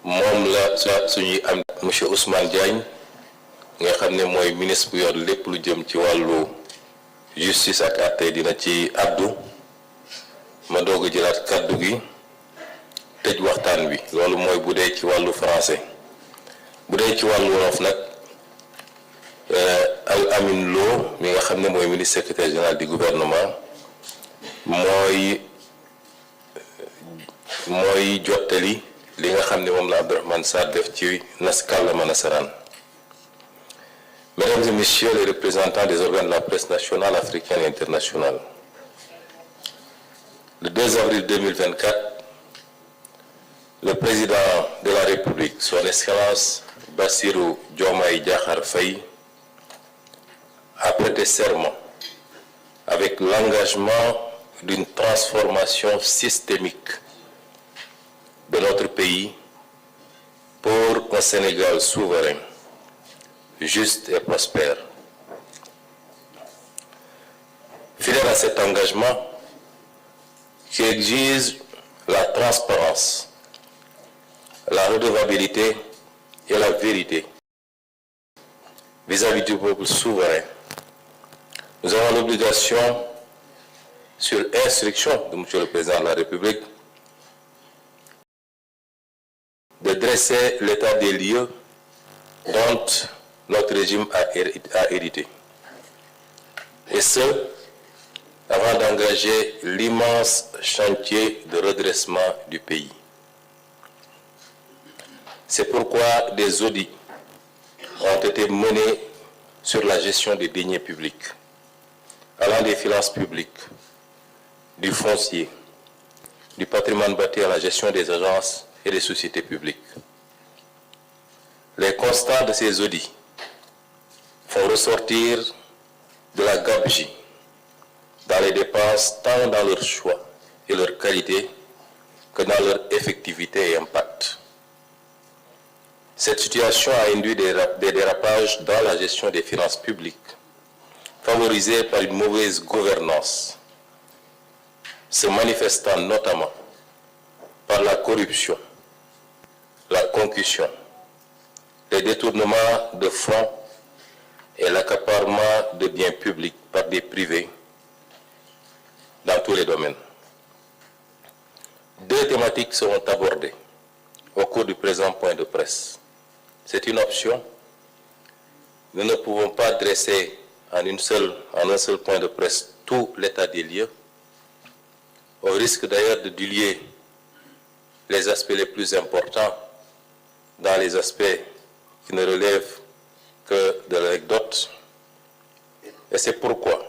moom la suñuy am monsieur Ousmane Diagne nga xam ne mooy ministre bu yor lépp lu jëm ci wàllu justice ak àtte dina ci addu ma doog a jëlaat kàddu gi tëj waxtaan bi loolu mooy bu dee ci wàllu français bu dee ci wàllu wolof nag Al Amin Lo mi nga xam ne mooy ministre secrétaire général du gouvernement mooy jottali li nga xam ne moom la Abdourahmane Sarr def ci kàllaama nasaraan. Mesdames et messieurs les représentants des organes de la presse nationale, africaine et internationale, le 2 avril 2024, le président de la République, son Excellence Bassirou Diomaye Diakhar Faye, a prêté serment avec l'engagement d'une transformation systémique de notre pays pour un Sénégal souverain, juste et prospère. Fidèle à cet engagement qui exige la transparence, la redevabilité et la vérité vis-à-vis du peuple souverain, nous avons l'obligation, sur instruction de M. le Président de la République, de dresser l'état des lieux dont notre régime a hérité. Et ce, avant d'engager l'immense chantier de redressement du pays. C'est pourquoi des audits ont été menés sur la gestion des deniers publics, allant des finances publiques, du foncier, du patrimoine bâti à la gestion des agences et des sociétés publiques. Les constats de ces audits font ressortir de la gabegie dans les dépenses, tant dans leur choix et leur qualité que dans leur effectivité et impact. Cette situation a induit des dérapages dans la gestion des finances publiques, favorisés par une mauvaise gouvernance, se manifestant notamment par la corruption, la concussion, les détournements de fonds et l'accaparement de biens publics par des privés dans tous les domaines. Deux thématiques seront abordées au cours du présent point de presse. C'est une option. Nous ne pouvons pas dresser en un seul point de presse tout l'état des lieux, au risque d'ailleurs de diluer les aspects les plus importants dans les aspects qui ne relèvent que de l'anecdote. Et c'est pourquoi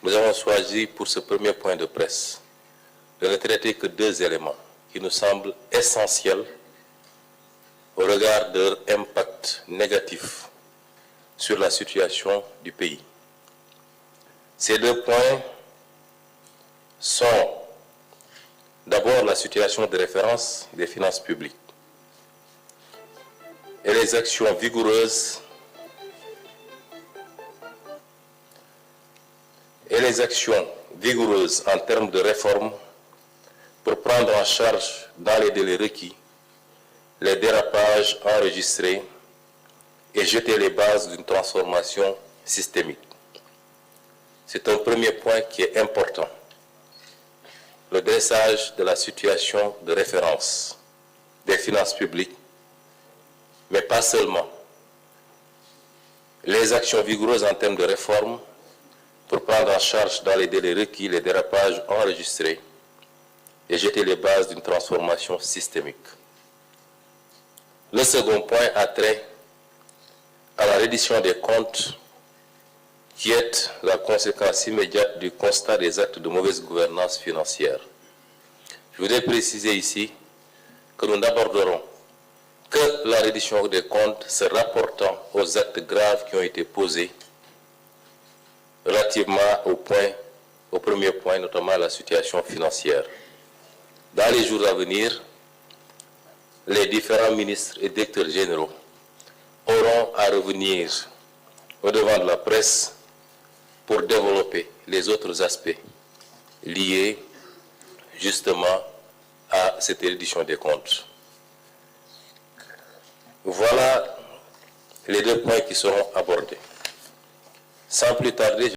nous avons choisi pour ce premier point de presse de ne traiter que deux éléments qui nous semblent essentiels au regard de leur impact négatif sur la situation du pays. Ces deux points sont d'abord la situation de référence des finances publiques et les actions vigoureuses en termes de réforme pour prendre en charge dans les délais requis les dérapages enregistrés et jeter les bases d'une transformation systémique. C'est un premier point qui est important. Le dressage de la situation de référence des finances publiques, mais pas seulement. Les actions vigoureuses en termes de réforme pour prendre en charge dans les délais requis les dérapages enregistrés et jeter les bases d'une transformation systémique. Le second point a trait à la reddition des comptes qui est la conséquence immédiate du constat des actes de mauvaise gouvernance financière. Je voudrais préciser ici que nous n'aborderons que la reddition des comptes se rapportant aux actes graves qui ont été posés relativement au premier point, notamment la situation financière. Dans les jours à venir, les différents ministres et directeurs généraux auront à revenir au-devant de la presse pour développer les autres aspects liés justement à cette reddition des comptes. Voilà les deux points qui seront abordés. Sans plus tarder,